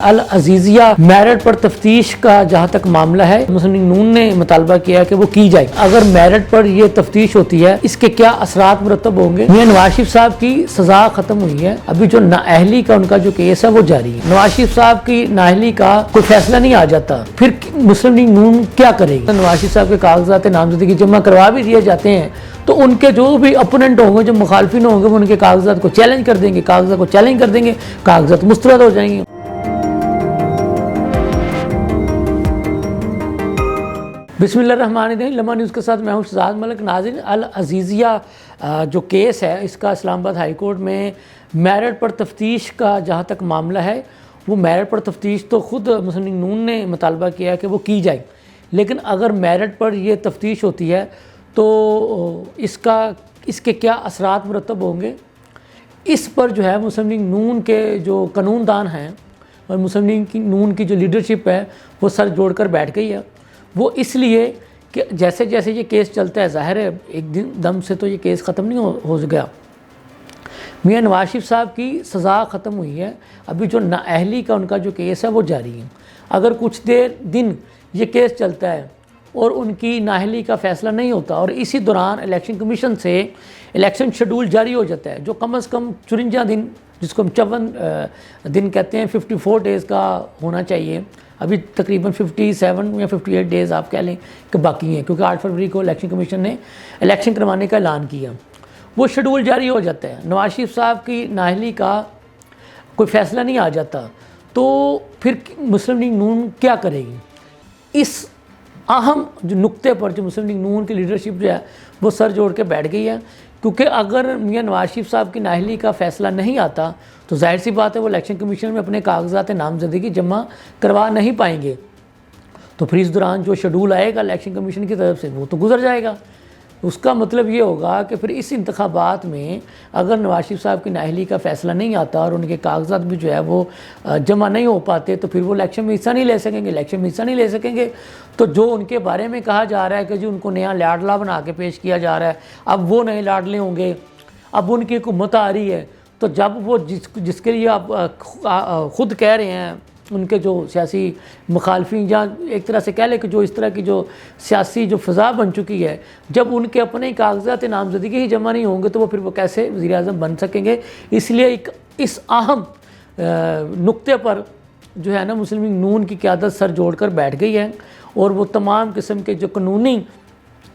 العزیزیہ merit پر تفتیش کا جہاں تک معاملہ ہے، مسلم لیگ نون نے مطالبہ کیا ہے کہ وہ کی جائے۔ اگر میرٹ پر یہ تفتیش ہوتی ہے اس کے کیا اثرات مرتب ہوں گے؟ میاں نواز شریف صاحب کی سزا ختم ہوئی ہے، ابھی جو نااہلی کا ان کا جو کیس ہے وہ جاری ہے۔ نواز شریف صاحب کی نااہلی کا کوئی فیصلہ نہیں آ جاتا، پھر مسلم لیگ نون کیا کرے گی؟ نواز شریف صاحب کے کاغذات نامزدگی جمع کروا بھی دیے جاتے ہیں تو ان کے جو بھی اپوننٹ ہوں گے، جو مخالفین ہوں گے، وہ ان کے کاغذات کو چیلنج کر دیں گے، کاغذات مسترد ہو جائیں گے۔ بسم اللہ الرحمن الرحیم، لمحہ نیوز کے ساتھ میں ہوں شہزاد ملک۔ ناظرین، العزیزیہ جو کیس ہے اس کا اسلام آباد ہائی کورٹ میں میرٹ پر تفتیش کا جہاں تک معاملہ ہے، وہ میرٹ پر تفتیش تو خود مسلم لیگ نون نے مطالبہ کیا ہے کہ وہ کی جائے، لیکن اگر میرٹ پر یہ تفتیش ہوتی ہے تو اس کے کیا اثرات مرتب ہوں گے؟ اس پر جو ہے مسلم لیگ نون کے جو قانون دان ہیں اور مسلم لیگ نون کی جو لیڈرشپ ہے وہ سر جوڑ کر بیٹھ گئی ہے۔ وہ اس لیے کہ جیسے جیسے یہ کیس چلتا ہے، ظاہر ہے ایک دم سے تو یہ کیس ختم نہیں ہو گیا۔ میاں نواز شریف صاحب کی سزا ختم ہوئی ہے، ابھی جو نااہلی کا ان کا جو کیس ہے وہ جاری ہے۔ اگر کچھ دن یہ کیس چلتا ہے اور ان کی نااہلی کا فیصلہ نہیں ہوتا اور اسی دوران الیکشن کمیشن سے الیکشن شیڈول جاری ہو جاتا ہے، جو کم از کم 54 دن، جس کو ہم 54 دن کہتے ہیں، 54 ڈیز کا ہونا چاہیے، ابھی تقریباً 57 یا 58 ڈیز آپ کہہ لیں کہ باقی ہیں، کیونکہ 8 فروری کو الیکشن کمیشن نے الیکشن کروانے کا اعلان کیا، وہ شیڈول جاری ہو جاتا ہے۔ نواز شریف صاحب کی نااہلی کا کوئی فیصلہ نہیں آ جاتا تو پھر مسلم لیگ نون کیا کرے گی؟ اس اہم جو نقطے پر جو مسلم لیگ نون کی لیڈرشپ جو ہے وہ سر جوڑ کے بیٹھ گئی ہے، کیونکہ اگر میاں نواز شریف صاحب کی نااہلی کا فیصلہ نہیں آتا تو ظاہر سی بات ہے وہ الیکشن کمیشن میں اپنے کاغذات نامزدگی جمع کروا نہیں پائیں گے، تو پھر اس دوران جو شیڈول آئے گا الیکشن کمیشن کی طرف سے وہ تو گزر جائے گا۔ اس کا مطلب یہ ہوگا کہ پھر اس انتخابات میں اگر نواز شریف صاحب کی نااہلی کا فیصلہ نہیں آتا اور ان کے کاغذات بھی جو ہے وہ جمع نہیں ہو پاتے تو پھر وہ الیکشن میں حصہ نہیں لے سکیں گے۔ تو جو ان کے بارے میں کہا جا رہا ہے کہ جی ان کو نیا لاڈلا بنا کے پیش کیا جا رہا ہے، اب وہ نئے لاڈلے ہوں گے، اب ان کی حکومت آ رہی ہے، تو جب وہ جس کے لیے آپ خود کہہ رہے ہیں ان کے جو سیاسی مخالفین، یا ایک طرح سے کہہ لیں کہ جو اس طرح کی جو سیاسی جو فضا بن چکی ہے، جب ان کے اپنے کاغذات نامزدگی ہی جمع نہیں ہوں گے تو وہ پھر وہ کیسے وزیر اعظم بن سکیں گے؟ اس لیے اس اہم نقطے پر جو ہے نا مسلم لیگ نون کی قیادت سر جوڑ کر بیٹھ گئی ہے، اور وہ تمام قسم کے جو قانونی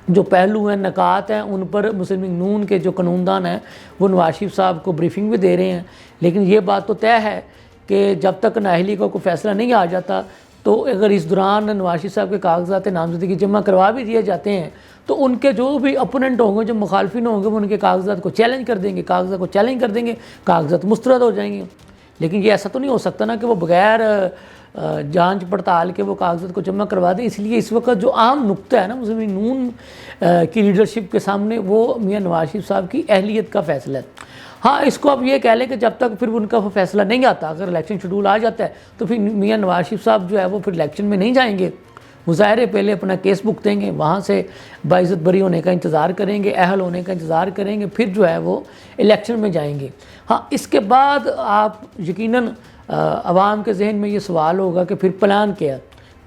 جو پہلو ہیں، نکات ہیں، ان پر مسلم لیگ نون کے جو قانون دان ہیں وہ نواز شریف صاحب کو بریفنگ بھی دے رہے ہیں۔ لیکن یہ بات تو طے ہے کہ جب تک نااہلی کا کوئی فیصلہ نہیں آ جاتا تو اگر اس دوران نواز شریف صاحب کے کاغذات نامزدگی جمع کروا بھی دیے جاتے ہیں تو ان کے جو بھی اپوننٹ ہوں گے، جو مخالفین ہوں گے، وہ ان کے کاغذات کو چیلنج کر دیں گے، کاغذات مسترد ہو جائیں گے۔ لیکن یہ ایسا تو نہیں ہو سکتا نا کہ وہ بغیر جانچ پڑتال کے وہ کاغذات کو جمع کروا دیں۔ اس لیے اس وقت جو عام نقطہ ہے نا مسلم لیگ نون کی لیڈرشپ کے سامنے، وہ میاں نواز شریف صاحب کی اہلیت کا فیصلہ ہے۔ ہاں، اس کو اب یہ کہہ لیں کہ جب تک پھر ان کا فیصلہ نہیں آتا، اگر الیکشن شیڈول آ جاتا ہے تو پھر میاں نواز شریف صاحب جو ہے وہ پھر الیکشن میں نہیں جائیں گے، وہ ظاہر ہے پہلے اپنا کیس بک دیں گے، وہاں سے باعزت بری ہونے کا انتظار کریں گے، اہل ہونے کا انتظار کریں گے، پھر جو ہے وہ الیکشن میں جائیں گے۔ ہاں، اس کے بعد آپ یقیناً عوام کے ذہن میں یہ سوال ہوگا کہ پھر پلان کیا؟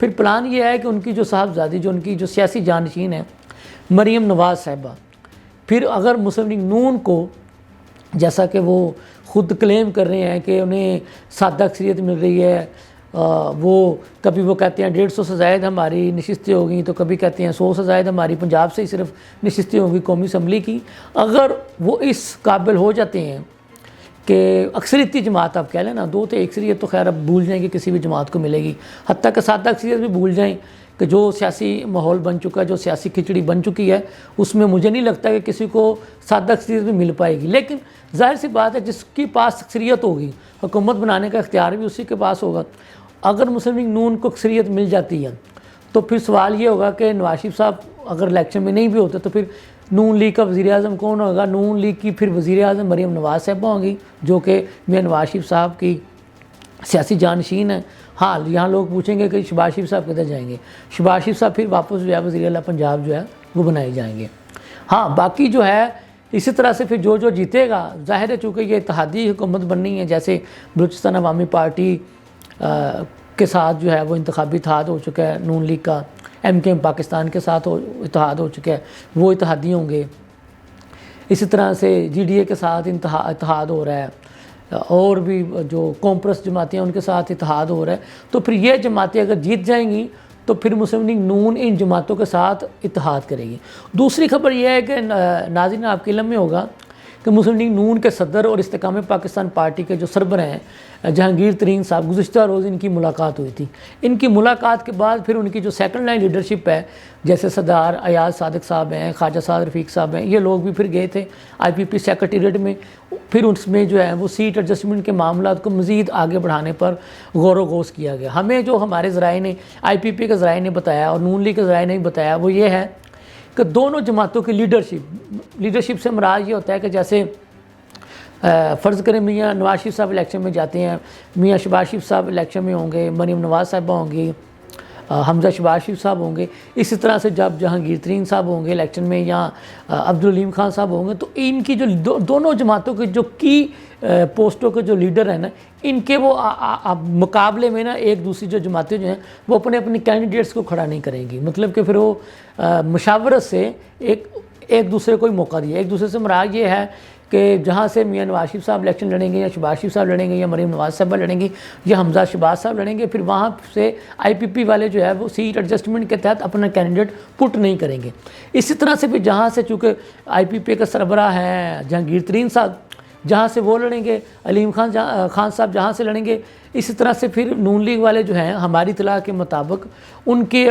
پھر پلان یہ ہے کہ ان کی جو صاحبزادی، جو ان کی جو سیاسی جانشین ہے مریم نواز صاحبہ، پھر اگر مسلم لیگ نون کو، جیسا کہ وہ خود کلیم کر رہے ہیں کہ انہیں سادہ اکثریت مل رہی ہے، وہ کبھی وہ کہتے ہیں 150 سے زائد ہماری نشستیں ہوگیں، تو کبھی کہتے ہیں 100 سے زائد ہماری پنجاب سے ہی صرف نشستیں ہوگی قومی اسمبلی کی، اگر وہ اس قابل ہو جاتے ہیں کہ اکثریتی جماعت آپ کہہ لیں نا، 2 تو اکثریت تو خیر اب بھول جائیں کہ کسی بھی جماعت کو ملے گی، حتیٰ کہ سادہ اکثریت بھی بھول جائیں کہ جو سیاسی ماحول بن چکا ہے، جو سیاسی کھچڑی بن چکی ہے، اس میں مجھے نہیں لگتا کہ کسی کو سادہ اکثریت بھی مل پائے گی۔ لیکن ظاہر سی بات ہے جس کے پاس اکثریت ہوگی، حکومت بنانے کا اختیار بھی اسی کے پاس ہوگا۔ اگر مسلم لیگ نون کو اکثریت مل جاتی ہے تو پھر سوال یہ ہوگا کہ نواز شریف صاحب اگر الیکشن میں نہیں بھی ہوتے تو پھر نون لیگ کا وزیر اعظم کون ہوگا؟ نون لیگ کی پھر وزیر اعظم مریم نواز صاحبہ ہوں گی، جو کہ میاں نواز شریف صاحب کی سیاسی جانشین ہیں۔ ہاں، یہاں لوگ پوچھیں گے کہ شہباز شریف صاحب کدھر جائیں گے؟ شہباز شریف صاحب پھر واپس جو ہے وزیر اعلیٰ پنجاب جو ہے وہ بنائے جائیں گے۔ ہاں، باقی جو ہے اسی طرح سے پھر جو جیتے گا، ظاہر ہے چونکہ یہ اتحادی حکومت بننی ہے، جیسے بلوچستان عوامی پارٹی کے ساتھ جو ہے وہ انتخابی اتحاد ہو چکا ہے نون لیگ کا، ایم کے ایم پاکستان کے ساتھ اتحاد ہو چکا ہے، وہ اتحادی ہوں گے۔ اسی طرح سے جی ڈی اے کے ساتھ اتحاد ہو رہا ہے، اور بھی جو کانفرنس جماعتیں ہیں ان کے ساتھ اتحاد ہو رہا ہے۔ تو پھر یہ جماعتیں اگر جیت جائیں گی تو پھر مسلم لیگ نون ان جماعتوں کے ساتھ اتحاد کرے گی۔ دوسری خبر یہ ہے کہ ناظرین آپ کے علم میں ہوگا کہ مسلم لیگ نون کے صدر اور استحکام پاکستان پارٹی کے جو سربراہ ہیں جہانگیر ترین صاحب، گزشتہ روز ان کی ملاقات ہوئی تھی۔ ان کی ملاقات کے بعد پھر ان کی جو سیکنڈ لائن لیڈرشپ ہے، جیسے سردار ایاز صادق صاحب ہیں، خواجہ سعد رفیق صاحب ہیں، یہ لوگ بھی پھر گئے تھے آئی پی پی سیکریٹریٹ میں۔ پھر اس میں جو ہے وہ سیٹ ایڈجسٹمنٹ کے معاملات کو مزید آگے بڑھانے پر غور و خوض کیا گیا۔ ہمیں جو ہمارے ذرائع نے، آئی پی پی کے ذرائع نے بتایا اور نون لیگ کے ذرائع نے بتایا وہ یہ ہے کہ دونوں جماعتوں کی لیڈرشپ سے مراد یہ ہوتا ہے کہ جیسے فرض کریں میاں نواز شریف صاحب الیکشن میں جاتے ہیں، میاں شہباز شریف صاحب الیکشن میں ہوں گے، مریم نواز صاحبہ ہوں گی، حمزہ شہباز شریف صاحب ہوں گے، اسی طرح سے جب جہانگیر ترین صاحب ہوں گے الیکشن میں یا عبدالعلیم خان صاحب ہوں گے، تو ان کی جو دونوں جماعتوں کے جو کی پوسٹوں کے جو لیڈر ہیں نا، ان کے وہ مقابلے میں نا ایک دوسری جو جماعتیں جو ہیں وہ اپنے کینڈیڈیٹس کو کھڑا نہیں کریں گی، مطلب کہ پھر وہ مشاورت سے ایک دوسرے کو ہی موقع دیا۔ ایک دوسرے سے مراد یہ ہے کہ جہاں سے میاں نواز شریف صاحب الیکشن لڑیں گے یا شہباز شریف صاحب لڑیں گے یا مریم نواز صاحبہ لڑیں گی یا حمزہ شہباز صاحب لڑیں گے، پھر وہاں سے آئی پی پی والے جو ہے وہ سیٹ ایڈجسٹمنٹ کے تحت اپنا کینڈیڈیٹ پٹ نہیں کریں گے۔ اسی طرح سے پھر جہاں سے چونکہ آئی پی پی کا سربراہ ہیں جہانگیر ترین صاحب، جہاں سے وہ لڑیں گے، علیم خان صاحب جہاں سے لڑیں گے، اسی طرح سے پھر نون لیگ والے جو ہیں ہماری اطلاع کے مطابق ان کے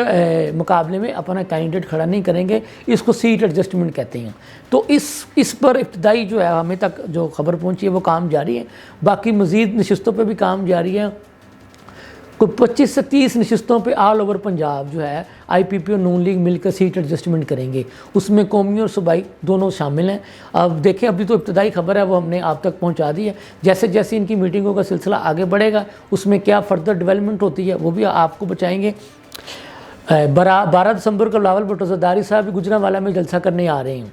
مقابلے میں اپنا کینڈیڈیٹ کھڑا نہیں کریں گے۔ اس کو سیٹ ایڈجسٹمنٹ کہتے ہیں۔ تو اس پر ابتدائی جو ہے ہمیں تک جو خبر پہنچی ہے وہ کام جاری ہے، باقی مزید نشستوں پہ بھی کام جاری ہے۔ کوئی 25 سے 30 نشستوں پہ آل اوور پنجاب جو ہے آئی پی پی اور نون لیگ مل کر سیٹ ایڈجسٹمنٹ کریں گے، اس میں قومی اور صوبائی دونوں شامل ہیں۔ اب دیکھیں، ابھی تو ابتدائی خبر ہے وہ ہم نے آپ تک پہنچا دی ہے، جیسے جیسے ان کی میٹنگوں کا سلسلہ آگے بڑھے گا اس میں کیا فردر ڈیولپمنٹ ہوتی ہے وہ بھی آپ کو بچائیں گے۔ 12 دسمبر کو بلاول بھٹو زرداری صاحب بھی گجرانوالہ میں جلسہ کرنے آ رہے ہیں،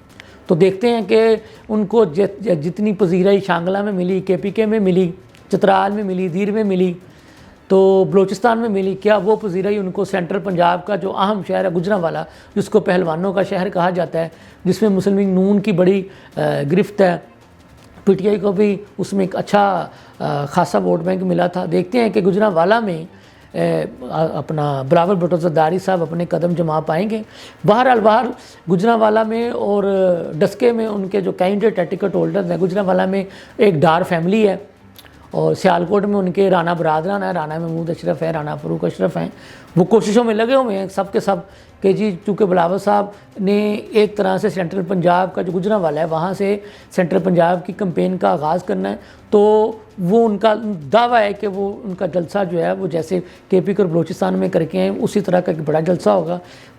تو دیکھتے ہیں کہ ان کو جتنی پذیرائی شانگلہ میں ملی، کے پی کے میں ملی، چترال میں ملی، دیر میں ملی، تو بلوچستان میں ملی، کیا وہ پذیرائی ان کو سینٹرل پنجاب کا جو اہم شہر ہے گجرانوالہ، جس کو پہلوانوں کا شہر کہا جاتا ہے، جس میں مسلم لیگ نون کی بڑی گرفت ہے، پی ٹی آئی کو بھی اس میں ایک اچھا خاصا ووٹ بینک ملا تھا۔ دیکھتے ہیں کہ گجرانوالہ میں اپنا بلاول بھٹو زرداری صاحب اپنے قدم جما پائیں گے۔ بہرحال گجرانوالہ میں اور ڈسکے میں ان کے جو کینڈیڈیٹ ہے، ٹکٹ ہولڈر ہیں، گجرانوالہ میں ایک ڈار فیملی ہے، اور سیالکوٹ میں ان کے رانا برادران ہیں، رانا محمود اشرف ہے، رانا فاروق اشرف ہیں، وہ کوششوں میں لگے ہوئے ہیں سب کے سب کہ جی چونکہ بلاول صاحب نے ایک طرح سے سینٹرل پنجاب کا جو گجرانوالہ ہے وہاں سے سینٹرل پنجاب کی کمپین کا آغاز کرنا ہے، تو وہ ان کا دعویٰ ہے کہ وہ ان کا جلسہ جو ہے وہ جیسے کے پی اور بلوچستان میں کر کے ہیں اسی طرح کا ایک بڑا جلسہ ہوگا۔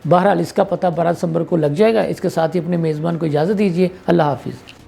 بہرحال اس کا پتہ 12 دسمبر کو لگ جائے گا۔ اس کے ساتھ ہی اپنے میزبان کو اجازت دیجیے، اللہ حافظ۔